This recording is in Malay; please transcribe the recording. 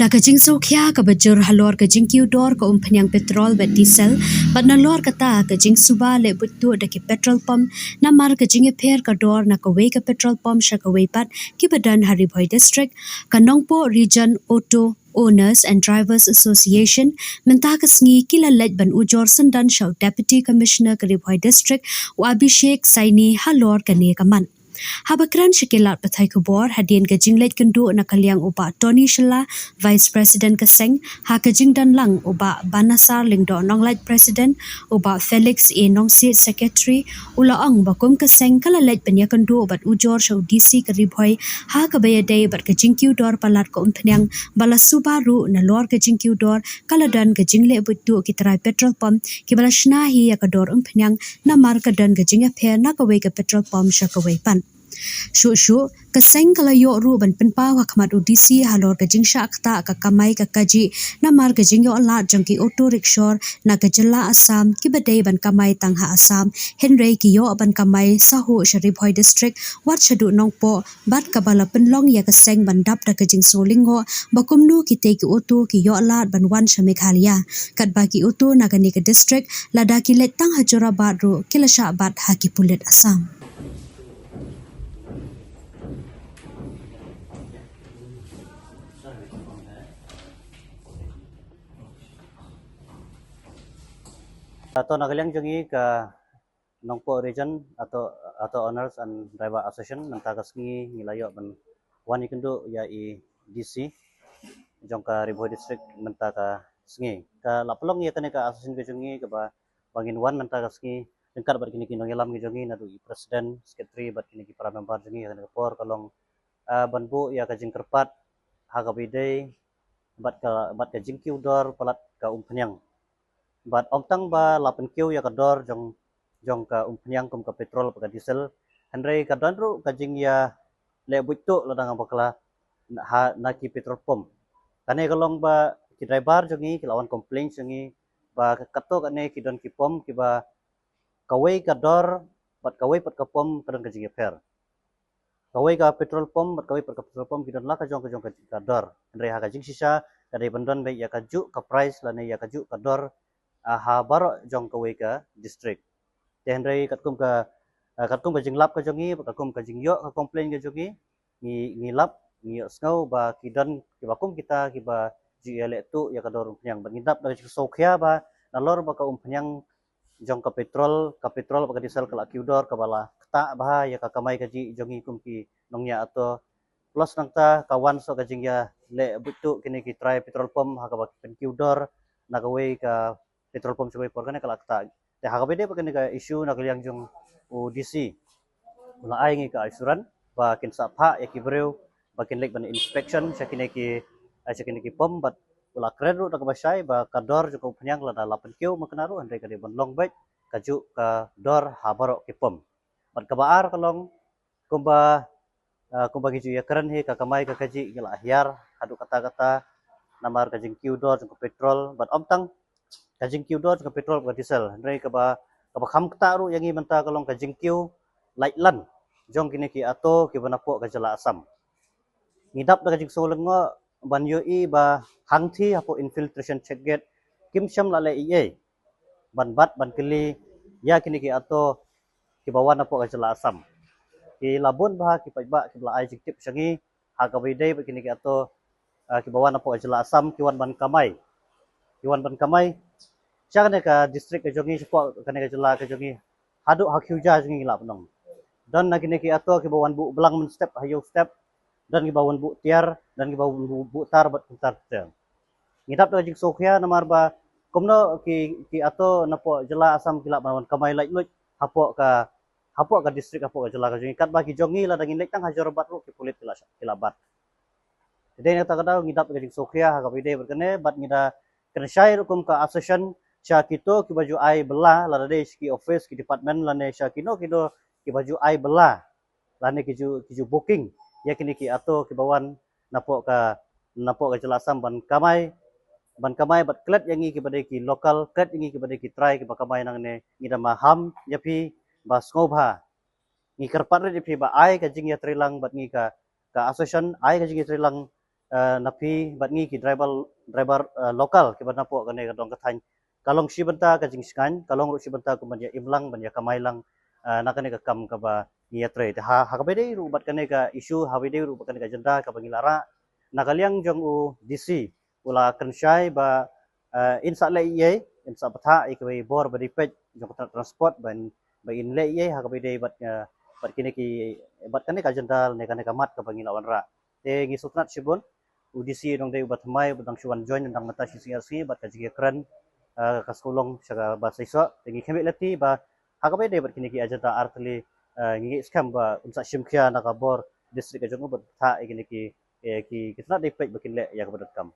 Da kajing sokya ka bajur halor kajing kiudor ka penyang petrol bet diesel bat nalor kata kajing suba le butu da ki petrol pump namar kajing e pher ka dor na ka we ka petrol pump sha ka we pat ki badan hari bhoi district kanongpo region auto Owners and Drivers Association menta kasngi kila lej ban ujor sendan shaw Deputy Commissioner Karibhoi District wa Abhishek Saini halor kane kaman. Habakran Shakilat Pathai Kubor hadian kajing lej kendu na kaliang uba Tony Shilla Vice President Kaseng ha kajing dan lang uba Banasar Lingdo Nong lej President uba Felix A Nongsit Secretary ulaang bakum Kaseng kala lej penya kendu ubat ujor shaw DC Karibhoi ha kabayadai bat kajing kiudor palat ko umpanyang bala Subaru na lor kajing kiudor kala dan kajing le butu kitrai petrol pump kibala shnahi ya kador umpanyang na mar kadan kajing apher na kawe ka petrol pump sha kawe pan. Shu kaseng kala yo ru ban penpa wa khamat UDC halor kajing sha akta ka kamai ka kaji na mar kajing yo la jangki auto rickshaw na kajala Assam ki badai ban kamai tangha Assam Henry ki yo ban kamai sahu Sharifhoi district wat shadu nongpo bat kabala penlong ya kaseng ban dap da kajing solingo bakumnu ki te ki auto ki yo la ban wan shamekhalia kat ba ki auto na kani ka district lada ki let tang hajora bat ru kilasha bat haki pulet Assam. Atau nagaliang jungi ka Nongpo region atau Owners and Driver Association mentakas ngilayo ban wani kendu ya i DC jong ka Ribhoi district mentaka sngi ka lapelong ya kane ka association ke jungi ka ba bangin wan mentakas ngi dengkar bat kini kinong elam ke jungi na du i president secretary bat kini ki para member jungi kane ka por kalong banbu ya ka jingkerpat ha ka bidai bat ka jingkiu dor palat ka umpanyang bat omtang ba lapen kiu ya kador jong ka umpanyang kum ka petrol pa ka diesel handrai ka danru ka jing ya le butu ladang bakla na ki petrol pump kane kalong ba ki driver jongi ki lawan complaint jongi ba kato kane ki don ki pom ki ba kawai ka dor bat kawai pat ka pom kadang ka jing fer kawai ka petrol pump bat kawai pat ka petrol pump ki don la ka jong ka dor handrai ha ka jing sisa kadai bandon ba ya ka ju ka price lane ya ka ju ka dor ha baro jong kawe ka district tenrei katkum ka jing lap ka jongi katkum ka jing yo ka complain ka jongi ngi lap ngi sngau ba kidan ki bakum kita ki ba ji ele tu ya ka dor umpanyang ban ngidap da sokhya ba nalor ba ka umpanyang jong ka petrol ba ka diesel ka kiudor ka bala kta ba ya ka kamai ka ji jongi kum ki nongnya atau plus nangta kawan so ka jing ya le butu kini ki try petrol pump ha ka ba kiudor na ka we ka petrol pump sebagai porkan kalau kita te hakabede pakai ka isu nak liang jong UDC mula ai ngi ka asuran ba kin sapha ya ki breu ba kin lek ban inspection sakine ki pom bat ula kredu tak basai ba kador joko penyang la lapen kiu maknaru andai ka de ban long bet kaju ka dor habaro ki pom bat ka baar kalong kumba kiju ya keren he ka kamai ka kaji gila ahyar hadu kata-kata namar kajing kiu dor joko petrol bat omtang kajing kiu dor ka petrol ka diesel ndai ka ba kham kta ru yang i menta kalong kajing kiu laitlan jong kini ki ato ki banapo ka jala Assam ngidap da kajing solengo ban yo i ba hangthi apo infiltration check gate kim sham la le ie ban bat ban kili ya kini ki ato ki bawan apo ka jala Assam ki labun ba ki paiba ki bla ai jiktip sangi ha ka bidai ba kini ki ato ki bawan apo ka jala Assam ki wan ban kamai Jangan ka district ke jongi support kane ka jela ke jongi hadu hakhuja jongi la penong dan nagi neki ato ke bawan bu belang men step hayo step dan ke bawan bu tiar dan ke bawan bu tar bat tar ter ngidap da jing sokhya namar ba komno ki ato napo jela Assam kila bawan kamai lai lut hapo ka district hapo ka jela ka jongi kat ba ki jongi la dangin lek tang hajor bat ru ki pulit kila bat jadi nak tak ngidap da jing sokhya ha ka bide berkene bat ngida kena syair hukum ka association Syakito ki baju ai bela lade ki office ki department lane syakino kido ki baju ai bela lane kiju booking ya kini ki ato ki bawan napo ka jelasam ban kamai bat klet yangi ki badai ki lokal klet yangi ki badai ki try ki bakamai nang ne ngida maham yapi ba skobha ngi kerpat re yapi ba ai ka jing ya trilang bat ngi ka association ai ka jing trilang napi bat ngi ki driver lokal ki bat napo kane ka dong kathany kalong si benta ka jing skan kalong ru si benta ku man ya imlang man ya kamailang na kane ka kam ka ba ngi atre ha ha ka bede ru bat kane ka isu ha bede ru bat kane ka jenda ka bangilara na kaliang jong u DC ula kensyai ba insa le ye insa patha ik we bor ba dipet jong transport ban ba in le ye ha ka bede bat kine ki bat kane ka jendal ne kane ka mat ka bangilawan ra te ngi sutnat sibun udisi dong dei bat mai batang chuan join dang mata CCRC bat ka jige kran ka skulong syaga ba saiso tengi khembe leti ba hakabe de bat kini ki ajata artli ngi skam ba unsa shimkhia na ka bor district ajong bat tha ikini ki kitna de pek bakin le ya ka badat kam